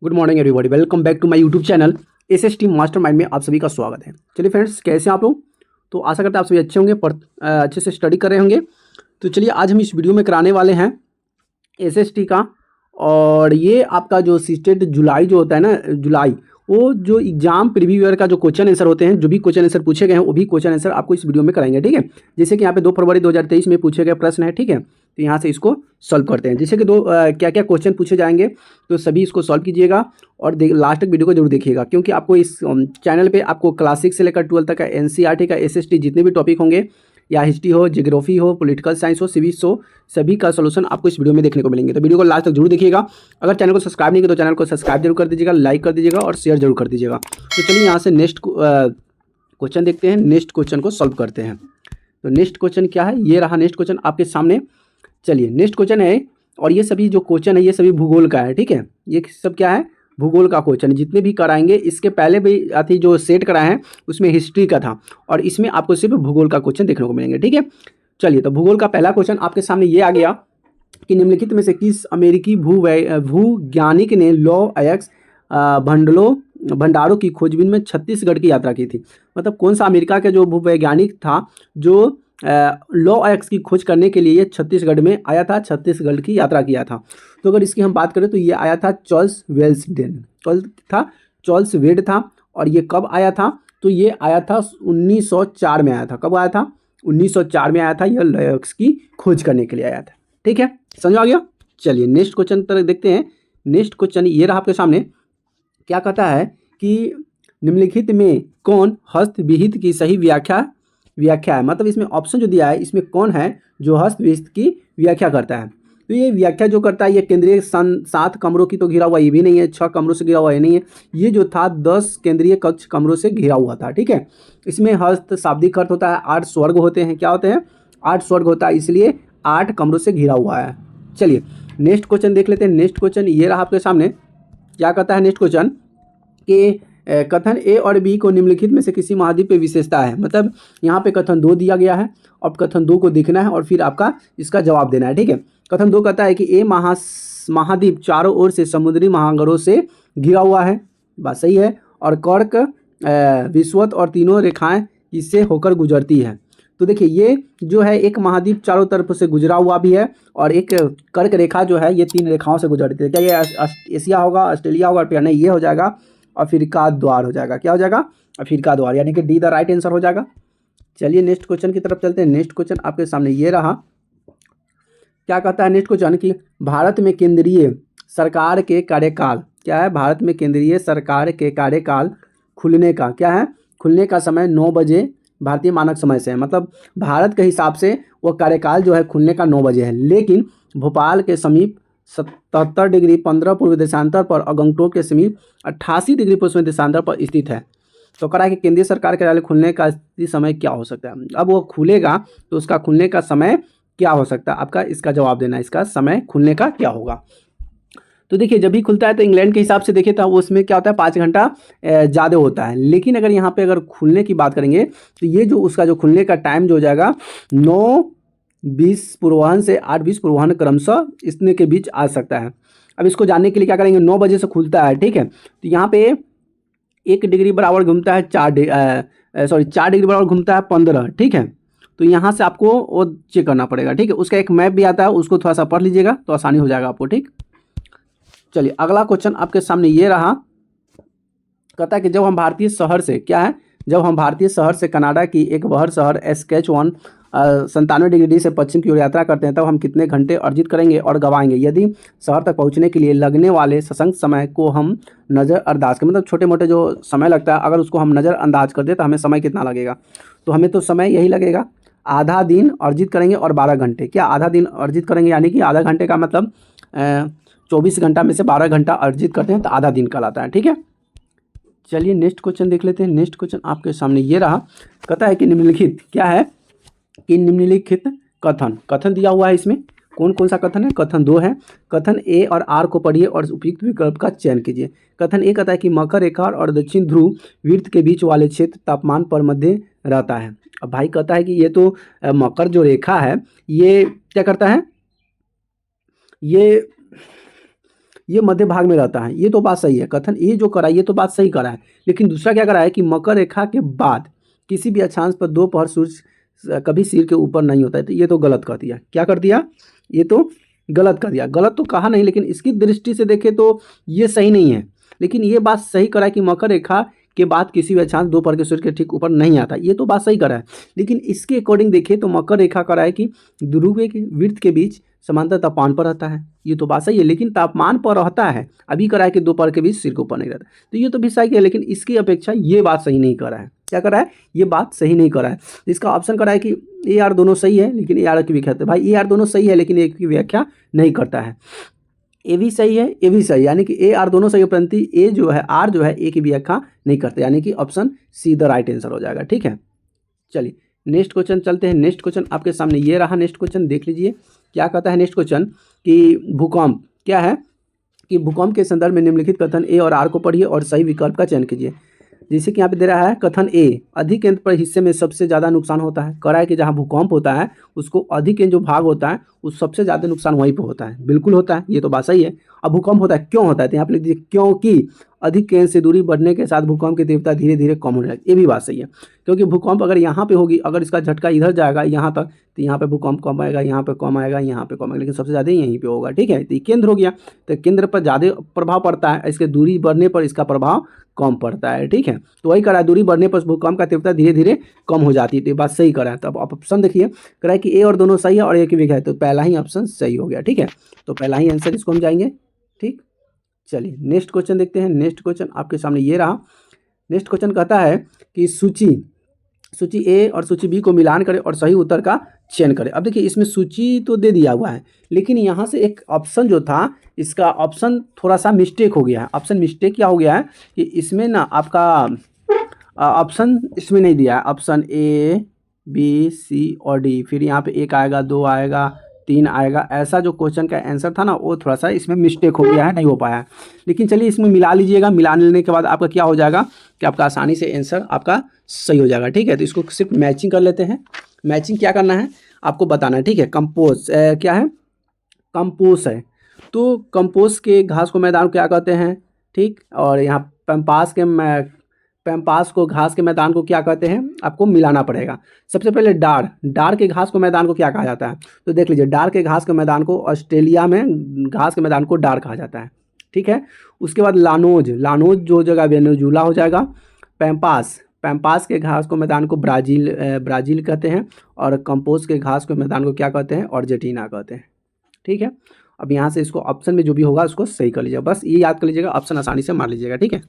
Good morning everybody, welcome back to my YouTube channel SST mastermind में आप सभी का स्वागत है। चलिए फ्रेंड्स, कैसे हैं आप लोग? तो आशा करते हैं आप सभी अच्छे होंगे, अच्छे से स्टडी कर रहे होंगे। तो चलिए आज हम इस वीडियो में कराने वाले हैं एसएसटी का। और ये आपका जो स्टेट जुलाई जो होता है ना, जुलाई, वो जो एग्जाम प्रीव्यू ईयर का जो क्वेश्चन आंसर होते हैं, जो भी क्वेश्चन आंसर पूछे गए हैं वो भी क्वेश्चन आंसर आपको इस वीडियो में कराएंगे। ठीक है, जैसे कि यहाँ पे 2 फरवरी 2023 में पूछे गए प्रश्न है। ठीक है, तो यहाँ से इसको सॉल्व करते हैं। जैसे कि क्या क्या क्वेश्चन पूछे जाएंगे, तो सभी इसको सॉल्व कीजिएगा और लास्ट तक वीडियो को जरूर देखिएगा, क्योंकि आपको इस चैनल पे आपको क्लास 6 से लेकर 12 तक का एनसीईआरटी का एसएसटी जितने भी टॉपिक होंगे, या हिस्ट्री हो, ज्योग्राफी हो, पॉलिटिकल साइंस हो, सिविक्स हो, सभी का सोल्यूशन आपको इस वीडियो में देखने को मिलेंगे। तो वीडियो को लास्ट तक जरूर देखिएगा। अगर चैनल को सब्सक्राइब नहीं किया तो चैनल को सब्सक्राइब जरूर कर दीजिएगा, लाइक कर दीजिएगा और शेयर जरूर कर दीजिएगा। तो चलिए यहाँ से नेक्स्ट क्वेश्चन देखते हैं, नेक्स्ट क्वेश्चन को सॉल्व करते हैं। तो नेक्स्ट क्वेश्चन क्या है, ये रहा नेक्स्ट क्वेश्चन आपके सामने। चलिए नेक्स्ट क्वेश्चन है, और ये सभी जो क्वेश्चन है ये सभी भूगोल का है। ठीक है, ये सब क्या है, भूगोल का क्वेश्चन। जितने भी कराएंगे, इसके पहले भी आती जो सेट कराए हैं उसमें हिस्ट्री का था, और इसमें आपको सिर्फ भूगोल का क्वेश्चन देखने को मिलेंगे। ठीक है, चलिए तो भूगोल का पहला क्वेश्चन आपके सामने ये आ गया कि निम्नलिखित में से किस अमेरिकी भूवैज्ञानिक ने लॉ एक्स भंडारों की खोजबीन में छत्तीसगढ़ की यात्रा की थी। मतलब कौन सा अमेरिका का जो भूवैज्ञानिक था जो लॉ एक्स की खोज करने के लिए छत्तीसगढ़ में आया था, छत्तीसगढ़ की यात्रा किया था। तो अगर इसकी हम बात करें तो ये आया था चार्ल्स वेड था। और ये कब आया था, तो ये आया था 1904 में आया था। कब आया था? 1904 में आया था। यह लॉ एक्स की खोज करने के लिए आया था। ठीक है, समझ आ गया। चलिए नेक्स्ट क्वेश्चन तरह देखते हैं। नेक्स्ट क्वेश्चन ये रहा आपके सामने। क्या कहता है कि निम्नलिखित में कौन हस्तविहित की सही व्याख्या है। मतलब इसमें ऑप्शन जो दिया है, इसमें कौन है जो हस्तविहित की व्याख्या करता है। तो ये व्याख्या जो करता है, ये केंद्रीय 7 कमरों की तो घिरा हुआ ये भी नहीं है, 6 कमरों से घिरा हुआ ये नहीं है। ये जो था 10 केंद्रीय कक्ष कमरों से घिरा हुआ था। ठीक है, इसमें हस्त शाब्दिक अर्थ होता है, 8 स्वर्ग होते हैं। क्या होते हैं? 8 स्वर्ग होता है, इसलिए 8 कमरों से घिरा हुआ है। चलिए नेक्स्ट क्वेश्चन देख लेते हैं। नेक्स्ट क्वेश्चन ये रहा आपके सामने। क्या कहता है नेक्स्ट क्वेश्चन कि कथन ए और बी को निम्नलिखित में से किसी महाद्वीप पे विशेषता है। मतलब यहाँ पे कथन 2 दिया गया है, और कथन 2 को देखना है और फिर आपका इसका जवाब देना है। ठीक है, कथन 2 कहता है कि ए महाद्वीप चारों ओर से समुद्री महासागरों से घिरा हुआ है। बात सही है। और कर्क, विषुवत और तीनों रेखाएं इससे होकर गुजरती है। तो देखिए, ये जो है एक महाद्वीप चारों तरफ से गुजरा हुआ भी है, और एक कर्क रेखा जो है ये 3 रेखाओं से गुजरती है। क्या ये एशिया होगा, ऑस्ट्रेलिया होगा, फिर नहीं, ये हो जाएगा अफ्रीका द्वार हो जाएगा। क्या हो जाएगा? अफ्रीका द्वार, यानी कि डी द राइट आंसर हो जाएगा। चलिए नेक्स्ट क्वेश्चन की तरफ चलते हैं। नेक्स्ट क्वेश्चन आपके सामने ये रहा। क्या कहता है नेक्स्ट क्वेश्चन कि भारत में केंद्रीय सरकार के कार्यकाल, क्या है? भारत में केंद्रीय सरकार के कार्यकाल खुलने का, क्या है? खुलने का समय 9 बजे भारतीय मानक समय से है। मतलब भारत के हिसाब से वो कार्यकाल जो है खुलने का 9 बजे है, लेकिन भोपाल के समीप 77 डिग्री 15 पूर्व देशांतर पर और गंगटोक के समीप 88 डिग्री पश्चिमी देशांतर पर स्थित है। तो कह रहा है कि केंद्रीय सरकार कार्यालय खुलने का समय क्या हो सकता है। अब वो खुलेगा तो उसका खुलने का समय क्या हो सकता है, आपका इसका जवाब देना है। इसका समय खुलने का क्या होगा? तो देखिए, जब भी खुलता है तो इंग्लैंड के हिसाब से देखें तो उसमें क्या होता है, 5 घंटा ज़्यादा होता है। लेकिन अगर यहाँ पे अगर खुलने की बात करेंगे तो ये जो उसका जो खुलने का टाइम जो हो जाएगा 9:20 पूर्वाह्न से 8:20 पूर्वाह्न क्रमशः इतने के बीच आ सकता है। अब इसको जानने के लिए क्या करेंगे, 9 बजे से खुलता है। ठीक है, तो यहाँ पे 1 डिग्री बराबर घूमता है 4 डिग्री बराबर घूमता है 15। ठीक है, तो यहाँ से आपको वो चेक करना पड़ेगा। ठीक है, उसका एक मैप भी आता है, उसको थोड़ा सा पढ़ लीजिएगा तो आसानी हो जाएगा आपको। ठीक, चलिए अगला क्वेश्चन आपके सामने ये रहा। कहता है कि जब हम भारतीय शहर से, क्या है, जब हम भारतीय शहर से कनाडा की एक बहर शहर SH1 97 डिग्री से पश्चिम की ओर यात्रा करते हैं, तब हम कितने घंटे अर्जित करेंगे और गवाएंगे यदि शहर तक पहुंचने के लिए लगने वाले सशंक समय को हम नज़रअंदाज करें। मतलब छोटे मोटे जो समय लगता है, अगर उसको हम नज़रअंदाज कर दें तो हमें समय कितना लगेगा? तो हमें तो समय यही लगेगा, आधा दिन अर्जित करेंगे और 12 घंटे। क्या आधा दिन अर्जित करेंगे, यानी कि आधा घंटे का मतलब 24 घंटा में से 12 घंटा अर्जित करते हैं तो आधा दिन कहलाता है। ठीक है, चलिए नेक्स्ट क्वेश्चन देख लेते हैं। नेक्स्ट क्वेश्चन आपके सामने ये रहा। कहता है कि निम्नलिखित, क्या है कि निम्नलिखित कथन दिया हुआ है, इसमें कौन कौन सा कथन है? कथन 2 है। कथन ए और आर को पढ़िए और उपयुक्त विकल्प का चयन कीजिए। कथन ए कहता है कि मकर रेखा और दक्षिण ध्रुव वृत्त के बीच वाले क्षेत्र तापमान पर मध्य रहता है। अब भाई कहता है कि ये तो मकर जो रेखा है ये क्या करता है, ये मध्य भाग में रहता है, ये तो बात सही है। कथन ए जो करा ये तो बात सही करा है, लेकिन दूसरा क्या करा है कि मकर रेखा के बाद किसी भी अक्षांश पर दोपहर सूर्य कभी सिर के ऊपर नहीं होता है, तो ये तो गलत कर दिया। क्या कर दिया? ये तो गलत कर दिया। गलत तो कहा नहीं, लेकिन इसकी दृष्टि से देखें तो ये सही नहीं है, लेकिन ये बात सही करा है कि मकर रेखा के बाद किसी भी अक्षांश दोपहर के सूर्य के ठीक ऊपर नहीं आता, ये तो बात सही करा है। लेकिन इसके अकॉर्डिंग देखें तो मकर रेखा करा है कि ध्रुव के वृत्त के बीच समांतर तापमान पर रहता है, ये तो बात सही है, लेकिन तापमान पर रहता है। अभी करा है कि दोपहर के बीच सिर के ऊपर नहीं रहता, तो ये तो भी सही है, लेकिन इसकी अपेक्षा ये बात सही नहीं करा है। क्या करा है? ये बात सही नहीं करा है। इसका ऑप्शन करा है कि ए आर दोनों सही है, लेकिन ए आर की व्याख्या, तो भाई ए आर दोनों सही है लेकिन ए की व्याख्या नहीं करता है। ए भी सही है, ए भी सही, यानी कि ए आर दोनों सही है, परंतु ए जो है आर जो है ए की व्याख्या नहीं करते, यानी कि option see the right answer हो जाएगा। ठीक है, चलिए नेक्स्ट क्वेश्चन चलते हैं। नेक्स्ट क्वेश्चन आपके सामने ये रहा। नेक्स्ट क्वेश्चन देख लीजिए क्या कहता है नेक्स्ट क्वेश्चन कि भूकंप क्या है कि भूकंप के संदर्भ में निम्नलिखित कथन ए और आर को पढ़िए और सही विकल्प का चयन कीजिए। जैसे कि यहाँ पे दे रहा है कथन ए, अधिक केंद्र पर हिस्से में सबसे ज़्यादा नुकसान होता है। कह रहा है कि जहाँ भूकंप होता है उसको अधिक केंद्र जो भाग होता है उस सबसे ज़्यादा नुकसान वहीं पे होता है। बिल्कुल होता है, ये तो बात सही है। अब भूकंप होता है, क्यों होता है? तो यहाँ पे लिख दीजिए क्योंकि अधिक केंद्र से दूरी बढ़ने के साथ भूकंप की तीव्रता धीरे धीरे कम होने लगती है। ये भी बात सही है, क्योंकि भूकंप अगर यहाँ पे होगी, अगर इसका झटका इधर जाएगा यहाँ तक, तो यहाँ पे भूकंप कम आएगा, यहाँ पे कम आएगा, यहाँ पे कम आएगा, लेकिन सबसे ज़्यादा यहीं पे होगा। ठीक है, तो ये केंद्र हो गया, तो केंद्र पर ज़्यादा प्रभाव पड़ता है, इसके दूरी बढ़ने पर इसका प्रभाव कम पड़ता है। ठीक है, तो वही करा, दूरी बढ़ने पर भूकंप का तीव्रता धीरे धीरे कम हो जाती है, तो ये बात सही करा है। तो अब ऑप्शन देखिए, करा है कि ए और दोनों सही है और ए की व्याख्या है, तो पहला ही ऑप्शन सही हो गया। ठीक है, तो पहला ही आंसर इसको हम जाएंगे। ठीक, चलिए नेक्स्ट क्वेश्चन देखते हैं। नेक्स्ट क्वेश्चन आपके सामने ये रहा। नेक्स्ट क्वेश्चन कहता है कि सूची ए और सूची बी को मिलान करें और सही उत्तर का चयन करें। अब देखिए इसमें सूची तो दे दिया हुआ है, लेकिन यहाँ से एक ऑप्शन जो था इसका ऑप्शन थोड़ा सा मिस्टेक हो गया है। ऑप्शन मिस्टेक क्या हो गया है कि इसमें ना आपका ऑप्शन इसमें नहीं दिया है, ऑप्शन ए बी सी और डी, फिर यहाँ पे 1 आएगा, 2 आएगा, 3 आएगा, ऐसा जो क्वेश्चन का आंसर था ना वो थोड़ा सा इसमें मिस्टेक हो गया है, नहीं हो पाया है। लेकिन चलिए इसमें मिला लीजिएगा, मिला लेने के बाद आपका क्या हो जाएगा कि आपका आसानी से आंसर आपका सही हो जाएगा। ठीक है, तो इसको सिर्फ मैचिंग कर लेते हैं। मैचिंग क्या करना है आपको बताना है। ठीक है, कंपोज क्या है? कंपोज है, तो कंपोज के घास को मैदान क्या कहते हैं? ठीक, और यहाँ पैम्पास को घास के मैदान को क्या कहते हैं? आपको मिलाना पड़ेगा। सबसे पहले डार के घास को मैदान को क्या कहा जाता है? तो देख लीजिए, डार के घास के मैदान को ऑस्ट्रेलिया में घास के मैदान को डार कहा जाता है। ठीक है, उसके बाद लानोज जो जगह वेनेजुला हो जाएगा। पैम्पास के घास को मैदान को ब्राज़ील कहते हैं, और कंपोज के घास के मैदान को क्या कहते हैं? अर्जेंटीना कहते हैं। ठीक है, अब यहाँ से इसको ऑप्शन में जो भी होगा उसको सही कर लीजिएगा, बस ये याद कर लीजिएगा, ऑप्शन आसानी से मार लीजिएगा। ठीक है,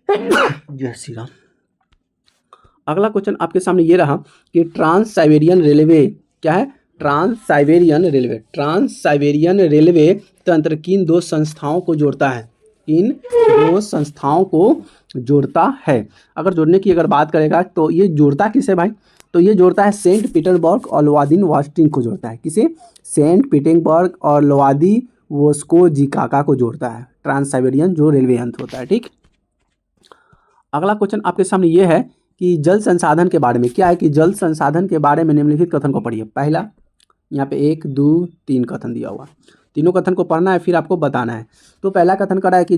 जय श्री राम। अगला क्वेश्चन आपके सामने ये रहा कि ट्रांस साइबेरियन रेलवे क्या है? ट्रांस साइबेरियन रेलवे तंत्र किन 2 संस्थाओं को जोड़ता है? किन 2 संस्थाओं को जोड़ता है? अगर जोड़ने की अगर बात करेगा तो ये जोड़ता किसे भाई? तो ये जोड़ता है सेंट पीटर्सबर्ग और लोवादिन-वॉस्टिंग को जोड़ता है। किसे? सेंट पीटर्सबर्ग और लोवादिवोस्टोजिकाका को जोड़ता है, ट्रांस साइबेरियन जो रेलवे यंत्र होता है। ठीक, अगला क्वेश्चन आपके सामने ये है कि जल संसाधन के बारे में क्या है कि जल संसाधन के बारे में निम्नलिखित कथन को पढ़िए। पहला यहाँ पे 1 2 3 कथन दिया हुआ, तीनों कथन को पढ़ना है, फिर आपको बताना है। तो पहला कथन करा है कि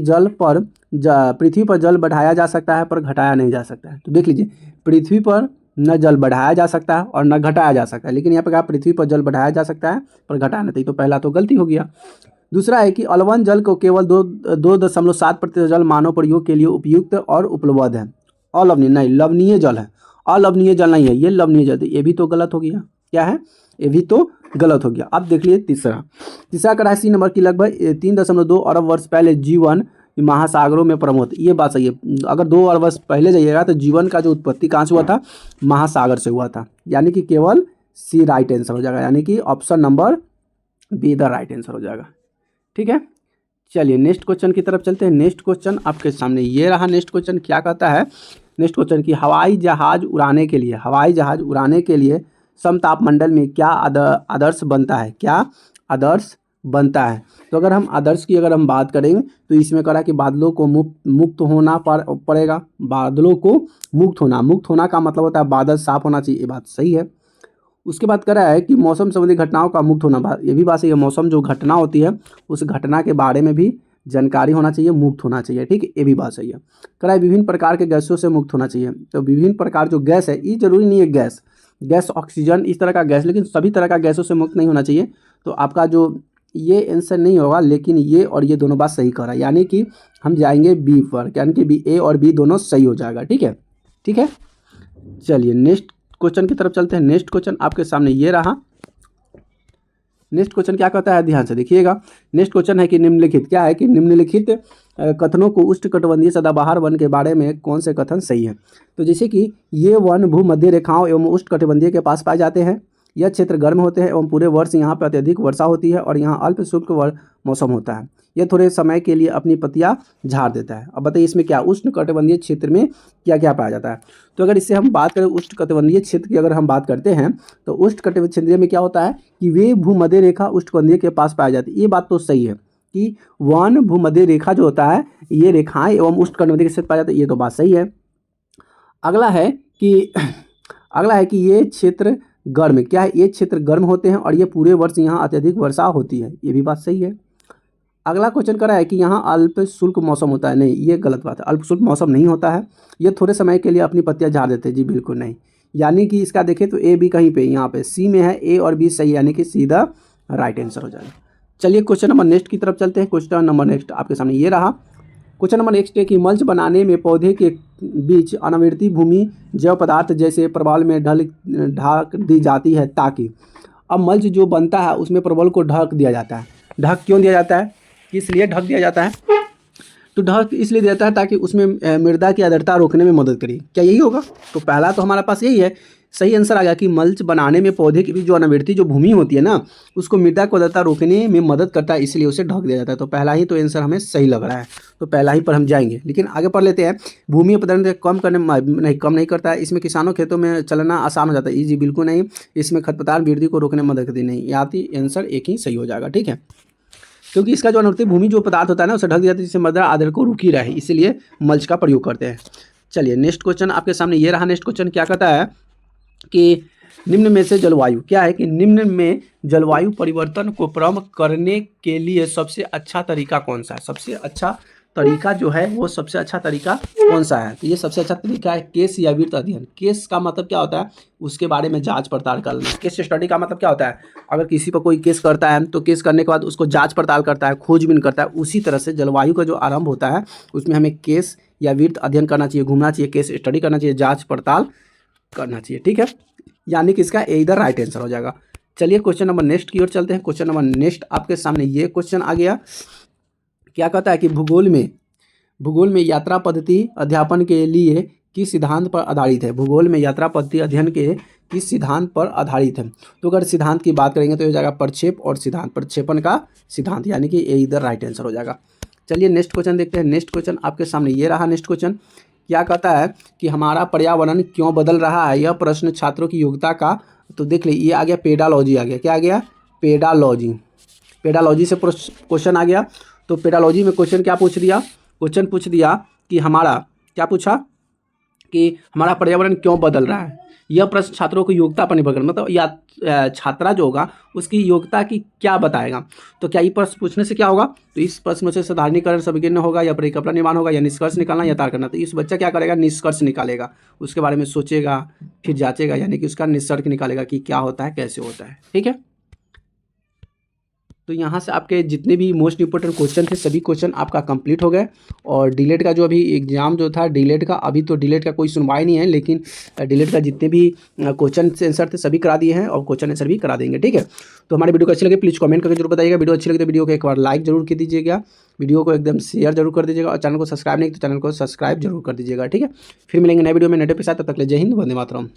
पृथ्वी पर जल बढ़ाया जा सकता है पर घटाया नहीं जा सकता है। तो देख लीजिए, पृथ्वी पर न जल बढ़ाया जा सकता है और न घटाया जा सकता है, लेकिन यहाँ पे कहा पृथ्वी पर जल बढ़ाया जा सकता है पर घटाया नहीं, तो पहला तो गलती हो गया। दूसरा है कि अलवन जल को केवल 2.7% जल मानव प्रयोग के लिए उपयुक्त और उपलब्ध है। अलवनीय नहीं, लवणीय जल है, अलवनीय जल नहीं है, ये लवणीय जल, ये भी तो गलत हो गया। क्या है? ये भी तो गलत हो गया। अब देख लिए तीसरा का सी नंबर की लगभग 3.2 अरब वर्ष पहले जीवन महासागरों में प्रमुख। ये बात सही है, अगर 2 अरब वर्ष पहले जाइएगा तो जीवन का जो उत्पत्ति कहाँ से हुआ था? महासागर से हुआ था, यानी कि केवल सी राइट आंसर हो जाएगा, यानी कि option number be the right answer हो जाएगा। ठीक है, चलिए नेक्स्ट क्वेश्चन की तरफ चलते हैं। नेक्स्ट क्वेश्चन आपके सामने ये रहा। नेक्स्ट क्वेश्चन क्या कहता है? नेक्स्ट क्वेश्चन की हवाई जहाज उड़ाने के लिए समतापमंडल में क्या आदर्श बनता है? क्या आदर्श बनता है? तो अगर हम आदर्श की अगर हम बात करेंगे तो इसमें करा कि बादलों को मुक्त होना पड़ेगा। बादलों को मुक्त होना का मतलब होता है बादल साफ होना चाहिए, ये बात सही है। उसके बाद कह रहा है कि मौसम संबंधी घटनाओं का मुक्त होना, ये भी बात सही है। मौसम जो घटना होती है उस घटना के बारे में भी जानकारी होना चाहिए, मुक्त होना चाहिए, ठीक है, ये भी बात सही है। कह रहा है विभिन्न प्रकार के गैसों से मुक्त होना चाहिए। तो विभिन्न प्रकार जो गैस है, ये जरूरी नहीं है गैस ऑक्सीजन इस तरह का गैस, लेकिन सभी तरह का गैसों से मुक्त नहीं होना चाहिए। तो आपका जो ये आंसर नहीं होगा, लेकिन ये और ये दोनों बात सही कर रहा है, यानी कि हम जाएंगे बी पर, यानी कि बी, ए और बी दोनों सही हो जाएगा। ठीक है, ठीक है। चलिए नेक्स्ट क्वेश्चन की तरफ चलते हैं। नेक्स्ट क्वेश्चन आपके सामने ये रहा। नेक्स्ट क्वेश्चन क्या कहता है, ध्यान से देखिएगा। नेक्स्ट क्वेश्चन है कि निम्नलिखित क्या है कि निम्नलिखित कथनों को उष्णकटिबंधीय सदाबहार वन के बारे में कौन से कथन सही है। तो जैसे कि ये वन भूमध्य रेखाओं एवं उष्णकटिबंधीय के पास पाए जाते हैं, यह क्षेत्र गर्म होते हैं एवं पूरे वर्ष यहाँ पर अत्यधिक वर्षा होती है और यहाँ अल्प शुष्क मौसम होता है। यह थोड़े समय के लिए अपनी पत्तियां झाड़ देता है। अब बताइए इसमें क्या उष्णकटिबंधीय क्षेत्र में क्या क्या पाया जाता है। तो अगर इससे हम बात करें उष्णकटिबंधीय क्षेत्र की, अगर हम बात करते हैं तो उष्णकटिबंधीय क्षेत्र में क्या होता है कि वे भूमध्य रेखा उष्णकटिबंधीय के पास पाई जाती है। ये बात तो सही है कि वन भूमध्य रेखा जो होता है ये रेखाएं एवं उष्णकटिबंधीय के क्षेत्र पाया जाता है, ये तो बात सही है। अगला है कि ये क्षेत्र गर्म, क्या है, ये क्षेत्र गर्म होते हैं और ये पूरे वर्ष यहाँ अत्यधिक वर्षा होती है, ये भी बात सही है। अगला क्वेश्चन कर रहा है कि यहाँ अल्प शुष्क मौसम होता है, नहीं ये गलत बात है, अल्प शुष्क मौसम नहीं होता है, ये थोड़े समय के लिए अपनी पत्तियां झाड़ देते हैं, जी बिल्कुल नहीं। यानी कि इसका देखें तो ए बी कहीं पे, यहाँ पे सी में है, ए और बी सही, यानी कि सीधा राइट आंसर हो जाएगा। चलिए क्वेश्चन नंबर नेक्स्ट की तरफ चलते हैं। क्वेश्चन नंबर नेक्स्ट आपके सामने ये रहा। क्वेश्चन नंबर नेक्स्ट है कि मल्च बनाने में पौधे के बीच अनावृति भूमि जैव पदार्थ जैसे प्रबल में ढक दी जाती है, ताकि अब मल्च जो बनता है उसमें प्रबल को ढक दिया जाता है। ढक क्यों दिया जाता है, किस लिए ढक दिया जाता है, तो ढक इसलिए दिया जाता है ताकि उसमें मृदा की आर्द्रता रोकने में मदद करे। क्या यही होगा, तो पहला तो हमारे पास यही है, सही आंसर आ गया कि मल्च बनाने में पौधे की भी जो अनावृति जो भूमि होती है ना उसको मृदा को आर्द्रता रोकने में मदद करता है, इसलिए उसे ढक दिया जाता है। तो पहला ही तो आंसर हमें सही लग रहा है, तो पहला ही पर हम जाएंगे। लेकिन आगे पढ़ लेते हैं। भूमि अपरदन कम करने नहीं, कम नहीं करता है, इसमें किसानों खेतों में चलना आसान हो जाता है, जी बिल्कुल नहीं। इसमें खरपतवार वृद्धि को रोकने में मदद करती नहीं, यहाँ आंसर एक ही सही हो जाएगा। ठीक है, क्योंकि इसका जो अनावृति भूमि जो पदार्थ होता है ना उसे ढक दिया जाता है जिससे मृदा आर्द्र को रुकी रहे, इसीलिए मल्च का प्रयोग करते हैं। चलिए नेक्स्ट क्वेश्चन आपके सामने ये रहा। नेक्स्ट क्वेश्चन क्या कहता है कि निम्न में से जलवायु, क्या है कि निम्न में जलवायु परिवर्तन को प्रम करने के लिए सबसे अच्छा तरीका कौन सा है। सबसे अच्छा तरीका जो है वो सबसे अच्छा तरीका कौन सा है, तो ये सबसे अच्छा तरीका है केस या वृत्त अध्ययन। केस का मतलब क्या होता है, उसके बारे में जांच पड़ताल करना। केस स्टडी का मतलब क्या होता है, अगर किसी पर कोई केस करता है तो केस करने के बाद उसको जांच पड़ताल करता है, खोजबीन करता है। उसी तरह से जलवायु का जो आरंभ होता है उसमें हमें केस या वृत्त अध्ययन करना चाहिए, घूमना चाहिए, केस स्टडी करना चाहिए, जाँच पड़ताल करना चाहिए। ठीक है, यानी कि इसका इधर राइट आंसर हो जाएगा। चलिए क्वेश्चन नंबर नेक्स्ट की ओर चलते हैं। क्वेश्चन नंबर नेक्स्ट आपके सामने ये क्वेश्चन आ गया। क्या कहता है कि भूगोल में यात्रा पद्धति अध्यापन के लिए किस सिद्धांत पर आधारित है। भूगोल में यात्रा पद्धति अध्ययन के किस सिद्धांत पर आधारित है। तो अगर सिद्धांत की बात करेंगे तो हो जाएगा प्रक्षेप और सिद्धांत, प्रक्षेपण का सिद्धांत, यानी कि ये इधर राइट आंसर हो जाएगा। चलिए नेक्स्ट क्वेश्चन देखते हैं। नेक्स्ट क्वेश्चन आपके सामने ये रहा। नेक्स्ट क्वेश्चन क्या कहता है कि हमारा पर्यावरण क्यों बदल रहा है, यह प्रश्न छात्रों की योग्यता का, तो देख लीजिए ये आ गया पेडालॉजी आ गया। क्या आ गया, पेडालॉजी से क्वेश्चन आ गया। तो पेडालॉजी में क्वेश्चन क्या पूछ दिया, क्वेश्चन पूछ दिया कि हमारा क्या पूछा कि हमारा पर्यावरण क्यों बदल रहा है। यह प्रश्न छात्रों की योग्यता पर निर्भर करता, मतलब या छात्रा जो होगा उसकी योग्यता की क्या बताएगा। तो क्या ये प्रश्न पूछने से क्या होगा, तो इस प्रश्न से साधारणीकरण सविज्ञान होगा या परिकल्पना निर्माण होगा या निष्कर्ष निकालना या तार करना। तो इस बच्चा क्या करेगा, निष्कर्ष निकालेगा, उसके बारे में सोचेगा, फिर जांचेगा, यानी कि उसका निष्कर्ष निकालेगा कि क्या होता है, कैसे होता है। ठीक है, तो यहाँ से आपके जितने भी मोस्ट इंपोर्टेंट क्वेश्चन थे सभी क्वेश्चन आपका कंप्लीट हो गए। और डीलेट का जो अभी एग्जाम जो था डीलेट का, अभी तो डीलेट का कोई सुनवाई नहीं है, लेकिन डीलेट का जितने भी क्वेश्चन आंसर थे सभी करा दिए हैं और क्वेश्चन आंसर भी करा देंगे। ठीक है, तो हमारी वीडियो को अच्छी लगे प्लीज़ कमेंट करके जरूर बताइएगा। वीडियो अच्छी लगे तो वीडियो को एक बार लाइक जरूर कर दीजिएगा, वीडियो को एकदम शेयर जरूर कर दीजिएगा और चैनल को सब्सक्राइब नहीं तो चैनल को सब्सक्राइब जरूर कर दीजिएगा। ठीक है, फिर मिलेंगे नए वीडियो में नए टॉपिक के साथ, तब तक के लिए जय हिंद, वंदे मातरम।